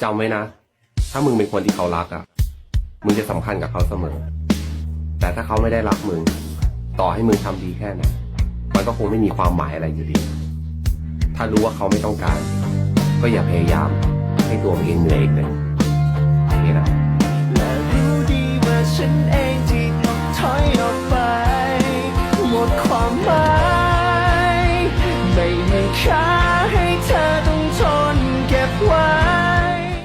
จำไว้นะถ้ามึงเป็นคนที่เขารักอ่ะมึงจะสำคัญกับเขาเสมอแต่ถ้าเขาไม่ได้รักมึงต่อให้มึงทำดีแค่ไหนมันก็คงไม่มีความหมายอะไรอยู่ดีถ้ารู้ว่าเขาไม่ต้องการก็อย่าพยายามให้ตัวมึงเองเหนื่อยอีกเลยนี่นะและรู้ดีว่าฉันเองที่ถอยออกไปหมดความหมาย